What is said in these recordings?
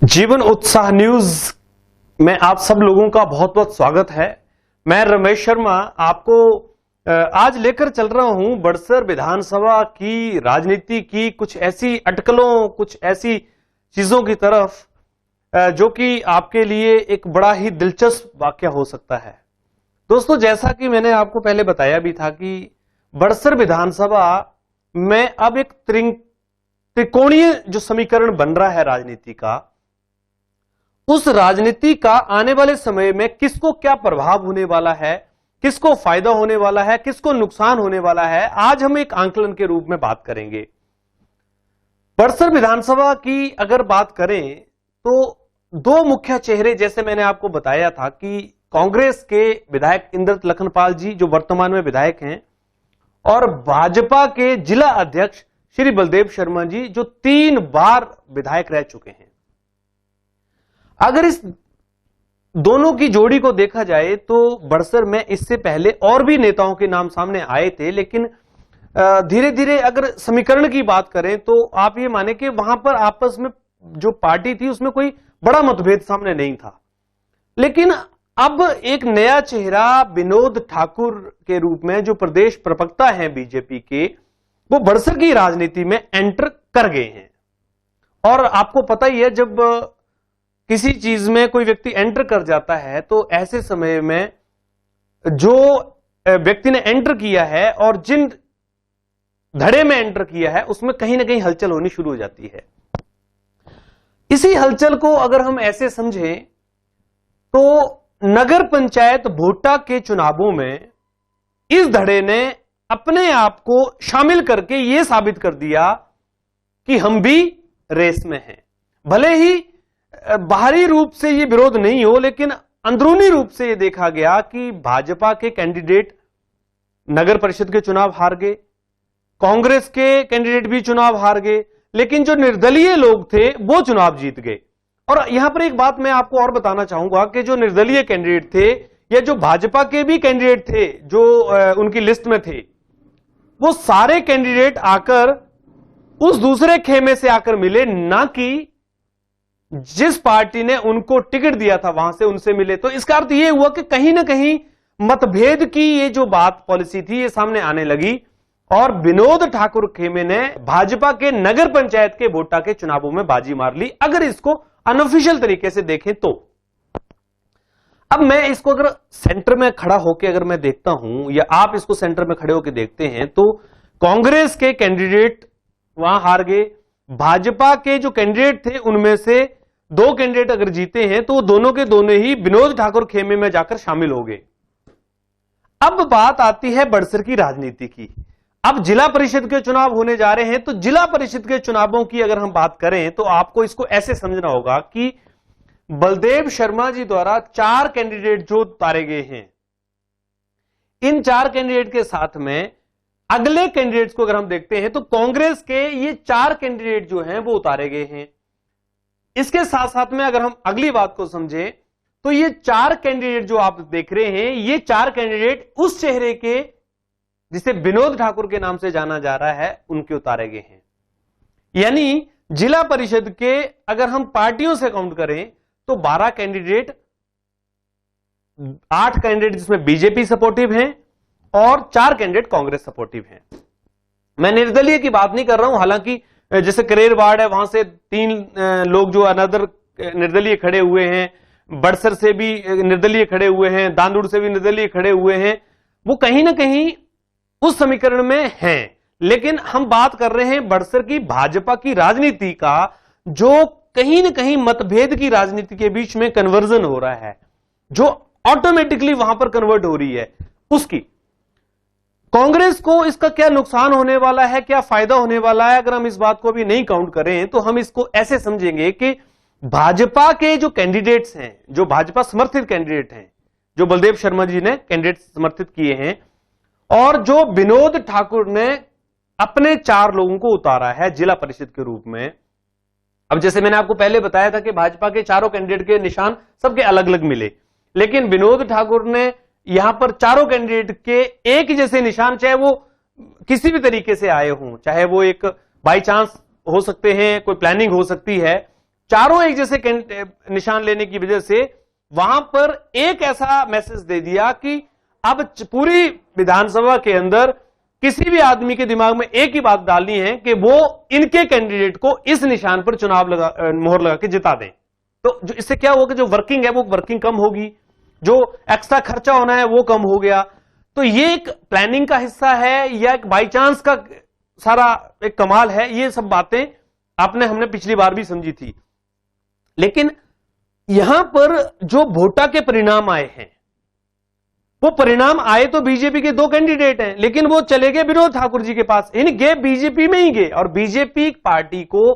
जीवन उत्साह न्यूज में आप सब लोगों का बहुत बहुत स्वागत है। मैं रमेश शर्मा आपको आज लेकर चल रहा हूं बड़सर विधानसभा की राजनीति की कुछ ऐसी अटकलों, कुछ ऐसी चीजों की तरफ जो कि आपके लिए एक बड़ा ही दिलचस्प वाकया हो सकता है। दोस्तों, जैसा कि मैंने आपको पहले बताया भी था कि बड़सर विधानसभा में अब एक त्रिकोणीय जो समीकरण बन रहा है राजनीति का, उस राजनीति का आने वाले समय में किसको क्या प्रभाव होने वाला है, किसको फायदा होने वाला है, किसको नुकसान होने वाला है, आज हम एक आंकलन के रूप में बात करेंगे। बड़सर विधानसभा की अगर बात करें तो दो मुख्य चेहरे, जैसे मैंने आपको बताया था कि कांग्रेस के विधायक इंद्रत लखनपाल जी जो वर्तमान में विधायक हैं, और भाजपा के जिला अध्यक्ष श्री बलदेव शर्मा जी जो 3 बार विधायक रह चुके हैं। अगर इस दोनों की जोड़ी को देखा जाए तो बड़सर में इससे पहले और भी नेताओं के नाम सामने आए थे, लेकिन धीरे धीरे अगर समीकरण की बात करें तो आप ये माने कि वहां पर आपस में जो पार्टी थी उसमें कोई बड़ा मतभेद सामने नहीं था। लेकिन अब एक नया चेहरा विनोद ठाकुर के रूप में जो प्रदेश प्रवक्ता हैं बीजेपी के, वो बड़सर की राजनीति में एंटर कर गए हैं। और आपको पता ही है, जब किसी चीज में कोई व्यक्ति एंटर कर जाता है तो ऐसे समय में जो व्यक्ति ने एंटर किया है और जिन धड़े में एंटर किया है उसमें कहीं ना कहीं हलचल होनी शुरू हो जाती है। इसी हलचल को अगर हम ऐसे समझें तो नगर पंचायत भोटा के चुनावों में इस धड़े ने अपने आप को शामिल करके यह साबित कर दिया कि हम भी रेस में हैं। भले ही बाहरी रूप से यह विरोध नहीं हो, लेकिन अंदरूनी रूप से यह देखा गया कि भाजपा के कैंडिडेट नगर परिषद के चुनाव हार गए, कांग्रेस के कैंडिडेट भी चुनाव हार गए, लेकिन जो निर्दलीय लोग थे वो चुनाव जीत गए। और यहां पर एक बात मैं आपको और बताना चाहूंगा कि जो निर्दलीय कैंडिडेट थे या जो भाजपा के भी कैंडिडेट थे जो उनकी लिस्ट में थे, वो सारे कैंडिडेट आकर उस दूसरे खेमे से आकर मिले, ना कि जिस पार्टी ने उनको टिकट दिया था वहां से उनसे मिले। तो इसका अर्थ यह हुआ कि कहीं ना कहीं मतभेद की ये जो बात पॉलिसी थी ये सामने आने लगी और विनोद ठाकुर खेमे ने भाजपा के नगर पंचायत के भोटा के चुनावों में बाजी मार ली, अगर इसको अनऑफिशियल तरीके से देखें तो। अब मैं इसको अगर सेंटर में खड़ा होकर अगर मैं देखता हूं या आप इसको सेंटर में खड़े होकर देखते हैं तो कांग्रेस के कैंडिडेट वहां हार गए, भाजपा के जो कैंडिडेट थे उनमें से 2 कैंडिडेट अगर जीते हैं तो दोनों के दोनों ही विनोद ठाकुर खेमे में जाकर शामिल हो गए। अब बात आती है बड़सर की राजनीति की। अब जिला परिषद के चुनाव होने जा रहे हैं, तो जिला परिषद के चुनावों की अगर हम बात करें तो आपको इसको ऐसे समझना होगा कि बलदेव शर्मा जी द्वारा 4 कैंडिडेट जो उतारे गए हैं, इन 4 कैंडिडेट के साथ में अगले कैंडिडेट्स को अगर हम देखते हैं तो कांग्रेस के ये 4 कैंडिडेट जो हैं वो उतारे गए हैं। इसके साथ साथ में अगर हम अगली बात को समझें तो ये 4 कैंडिडेट जो आप देख रहे हैं, ये 4 कैंडिडेट उस चेहरे के जिसे विनोद ठाकुर के नाम से जाना जा रहा है उनके उतारे गए हैं। यानी जिला परिषद के अगर हम पार्टियों से काउंट करें तो 12 कैंडिडेट, 8 कैंडिडेट जिसमें बीजेपी सपोर्टिव हैं और 4 कैंडिडेट कांग्रेस सपोर्टिव हैं। मैं निर्दलीय की बात नहीं कर रहा हूं, हालांकि जैसे करेर वार्ड है वहां से 3 लोग जो अनदर निर्दलीय खड़े हुए हैं, बड़सर से भी निर्दलीय खड़े हुए हैं, दांदुड़ से भी निर्दलीय खड़े हुए हैं, वो कहीं ना कहीं उस समीकरण में हैं। लेकिन हम बात कर रहे हैं बड़सर की भाजपा की राजनीति का, जो कहीं ना कहीं मतभेद की राजनीति के बीच में कन्वर्जन हो रहा है, जो ऑटोमेटिकली वहां पर कन्वर्ट हो रही है उसकी। कांग्रेस को इसका क्या नुकसान होने वाला है, क्या फायदा होने वाला है, अगर हम इस बात को भी नहीं काउंट करें तो हम इसको ऐसे समझेंगे कि भाजपा के जो कैंडिडेट्स हैं, जो भाजपा समर्थित कैंडिडेट हैं, जो बलदेव शर्मा जी ने कैंडिडेट समर्थित किए हैं, और जो विनोद ठाकुर ने अपने 4 लोगों को उतारा है जिला परिषद के रूप में। अब जैसे मैंने आपको पहले बताया था कि भाजपा के चारों कैंडिडेट के निशान सबके अलग अलग मिले, लेकिन विनोद ठाकुर ने यहां पर चारों कैंडिडेट के एक जैसे निशान, चाहे वो किसी भी तरीके से आए हों, चाहे वो एक बाई चांस हो सकते हैं, कोई प्लानिंग हो सकती है, चारों एक जैसे निशान लेने की वजह से वहां पर एक ऐसा मैसेज दे दिया कि अब पूरी विधानसभा के अंदर किसी भी आदमी के दिमाग में एक ही बात डालनी है कि वो इनके कैंडिडेट को इस निशान पर चुनाव मोहर लगा के जिता दें। तो जो इससे क्या होगा, जो वर्किंग है वो वर्किंग कम होगी, जो एक्स्ट्रा खर्चा होना है वो कम हो गया। तो ये एक प्लानिंग का हिस्सा है या एक बाई चांस का सारा एक कमाल है, ये सब बातें हमने पिछली बार भी समझी थी। लेकिन यहां पर जो वोटा के परिणाम आए हैं, वो परिणाम आए तो बीजेपी के 2 कैंडिडेट हैं, लेकिन वो चले गए विनोद ठाकुर जी के पास, यानी गए बीजेपी में ही गए। और बीजेपी पार्टी को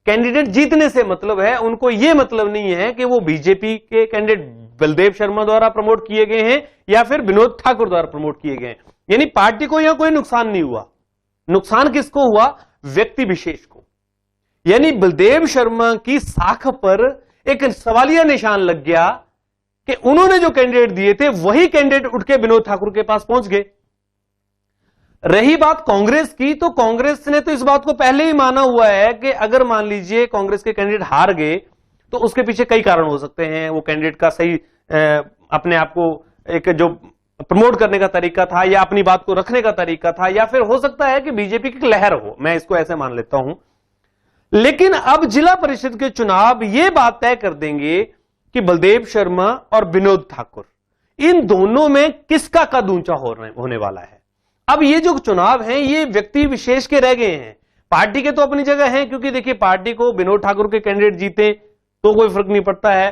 कैंडिडेट जीतने से मतलब है, उनको यह मतलब नहीं है कि वो बीजेपी के कैंडिडेट बलदेव शर्मा द्वारा प्रमोट किए गए हैं या फिर विनोद ठाकुर द्वारा प्रमोट किए गए हैं। यानी पार्टी को यहां कोई नुकसान नहीं हुआ। नुकसान किसको हुआ? व्यक्ति विशेष को। यानी बलदेव शर्मा की साख पर एक सवालिया निशान लग गया कि उन्होंने जो कैंडिडेट दिए थे वही कैंडिडेट उठ के विनोद ठाकुर के पास पहुंच गए। रही बात कांग्रेस की, तो कांग्रेस ने तो इस बात को पहले ही माना हुआ है कि अगर मान लीजिए कांग्रेस के कैंडिडेट हार गए तो उसके पीछे कई कारण हो सकते हैं। वो कैंडिडेट का सही अपने आप को एक जो प्रमोट करने का तरीका था या अपनी बात को रखने का तरीका था, या फिर हो सकता है कि बीजेपी की लहर हो, मैं इसको ऐसे मान लेता हूं। लेकिन अब जिला परिषद के चुनाव ये बात तय कर देंगे कि बलदेव शर्मा और विनोद ठाकुर, इन दोनों में किसका कद ऊंचा होने वाला है। अब ये जो चुनाव हैं ये व्यक्ति विशेष के रह गए हैं, पार्टी के तो अपनी जगह हैं, क्योंकि देखिए पार्टी को विनोद ठाकुर के कैंडिडेट जीते तो कोई फर्क नहीं पड़ता है,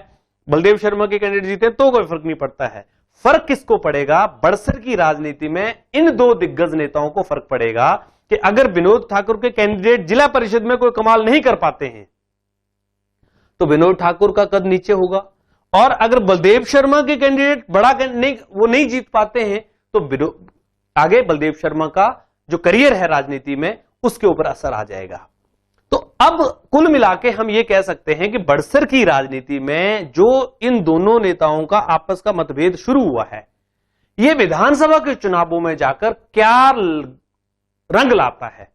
बलदेव शर्मा के कैंडिडेट जीते तो कोई फर्क नहीं पड़ता है। फर्क किसको पड़ेगा? बड़सर की राजनीति में इन 2 दिग्गज नेताओं को फर्क पड़ेगा कि अगर विनोद ठाकुर के कैंडिडेट जिला परिषद में कोई कमाल नहीं कर पाते हैं तो विनोद ठाकुर का कद नीचे होगा, और अगर बलदेव शर्मा के कैंडिडेट वो नहीं जीत पाते हैं तो आगे बलदेव शर्मा का जो करियर है राजनीति में उसके ऊपर असर आ जाएगा। तो अब कुल मिलाके हम ये कह सकते हैं कि बड़सर की राजनीति में जो इन दोनों नेताओं का आपस का मतभेद शुरू हुआ है, ये विधानसभा के चुनावों में जाकर क्या रंग लाता है,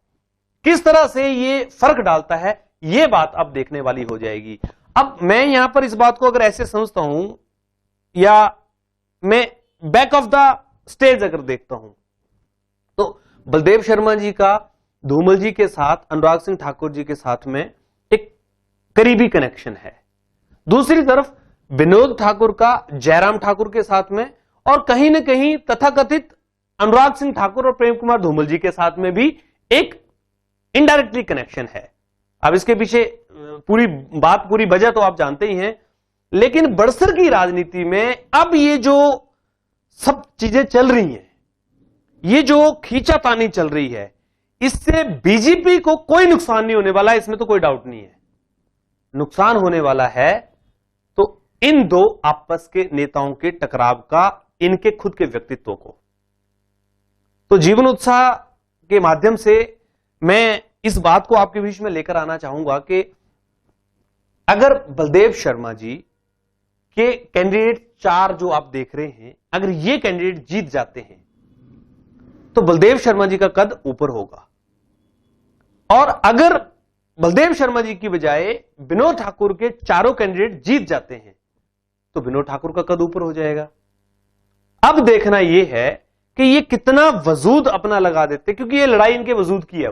किस तरह से ये फर्क डालता है, ये बात अब देखने वाली हो जाएगी। अब मैं यहां पर इस बात को अगर ऐसे समझता हूं, या मैं बैक ऑफ द स्टेज अगर देखता हूं, तो बलदेव शर्मा जी का धूमल जी के साथ, अनुराग सिंह ठाकुर जी के साथ में एक करीबी कनेक्शन है। दूसरी तरफ विनोद ठाकुर का जयराम ठाकुर के साथ में, और कहीं ना कहीं तथाकथित अनुराग सिंह ठाकुर और प्रेम कुमार धूमल जी के साथ में भी एक इनडायरेक्टली कनेक्शन है। अब इसके पीछे पूरी वजह तो आप जानते ही हैं, लेकिन बड़सर की राजनीति में अब ये जो सब चीजें चल रही हैं, ये जो खींचातानी चल रही है, इससे बीजेपी को कोई नुकसान नहीं होने वाला है, इसमें तो कोई डाउट नहीं है। नुकसान होने वाला है तो इन 2 आपस के नेताओं के टकराव का, इनके खुद के व्यक्तित्व को। तो जीवन उत्साह के माध्यम से मैं इस बात को आपके बीच में लेकर आना चाहूंगा कि अगर बलदेव शर्मा जी के कैंडिडेट 4 जो आप देख रहे हैं, अगर ये कैंडिडेट जीत जाते हैं तो बलदेव शर्मा जी का कद ऊपर होगा, और अगर बलदेव शर्मा जी की बजाय विनोद ठाकुर के 4 कैंडिडेट जीत जाते हैं तो विनोद ठाकुर का कद ऊपर हो जाएगा। अब देखना यह है कि ये कितना वजूद अपना लगा देते, क्योंकि ये लड़ाई इनके वजूद की है।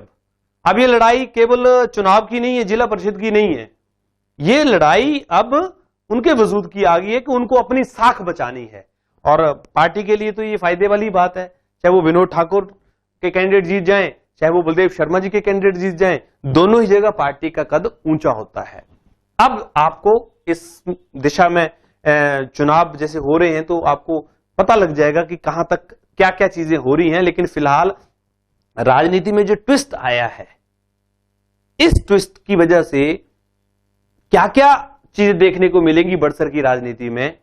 अब ये लड़ाई केवल चुनाव की नहीं है, जिला परिषद की नहीं है, ये लड़ाई अब उनके वजूद की आ गई है कि उनको अपनी साख बचानी है। और पार्टी के लिए तो ये फायदे वाली बात है, चाहे वो विनोद ठाकुर के कैंडिडेट जीत जाएं, चाहे वो बलदेव शर्मा जी के कैंडिडेट जीत जाएं, दोनों ही जगह पार्टी का कद ऊंचा होता है। अब आपको इस दिशा में चुनाव जैसे हो रहे हैं तो आपको पता लग जाएगा कि कहां तक क्या क्या चीजें हो रही हैं। लेकिन फिलहाल राजनीति में जो ट्विस्ट आया है, इस ट्विस्ट की वजह से क्या क्या चीजें देखने को मिलेंगी बड़सर की राजनीति में,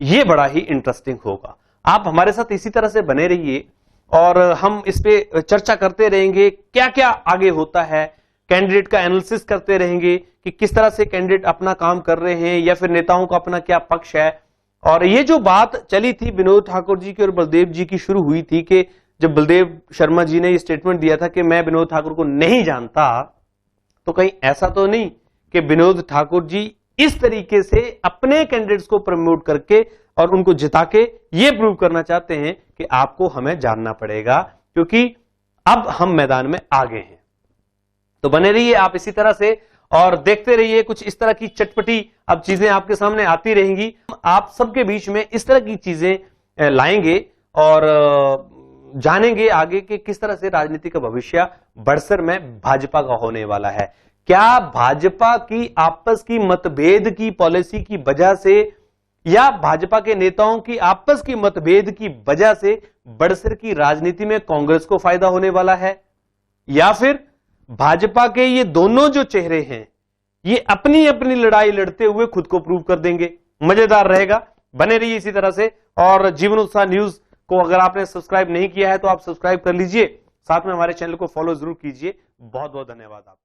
यह बड़ा ही इंटरेस्टिंग होगा। आप हमारे साथ इसी तरह से बने रहिए और हम इस पे चर्चा करते रहेंगे, क्या क्या आगे होता है, कैंडिडेट का एनालिसिस करते रहेंगे कि किस तरह से कैंडिडेट अपना काम कर रहे हैं या फिर नेताओं का अपना क्या पक्ष है। और ये जो बात चली थी विनोद ठाकुर जी की और बलदेव जी की शुरू हुई थी कि जब बलदेव शर्मा जी ने ये स्टेटमेंट दिया था कि मैं विनोद ठाकुर को नहीं जानता, तो कहीं ऐसा तो नहीं कि विनोद ठाकुर जी इस तरीके से अपने कैंडिडेट्स को प्रमोट करके और उनको जिता के ये प्रूव करना चाहते हैं कि आपको हमें जानना पड़ेगा, क्योंकि अब हम मैदान में आगे हैं। तो बने रहिए आप इसी तरह से और देखते रहिए, कुछ इस तरह की चटपटी अब चीजें आपके सामने आती रहेंगी। आप सबके बीच में इस तरह की चीजें लाएंगे और जानेंगे आगे कि किस तरह से राजनीति का भविष्य बड़सर में भाजपा का होने वाला है। क्या भाजपा की आपस की मतभेद की पॉलिसी की वजह से या भाजपा के नेताओं की आपस की मतभेद की वजह से बड़सर की राजनीति में कांग्रेस को फायदा होने वाला है, या फिर भाजपा के ये दोनों जो चेहरे हैं ये अपनी अपनी लड़ाई लड़ते हुए खुद को प्रूव कर देंगे? मजेदार रहेगा, बने रहिए इसी तरह से। और जीवन उत्साह न्यूज को अगर आपने सब्सक्राइब नहीं किया है तो आप सब्सक्राइब कर लीजिए, साथ में हमारे चैनल को फॉलो जरूर कीजिए। बहुत बहुत धन्यवाद आपका।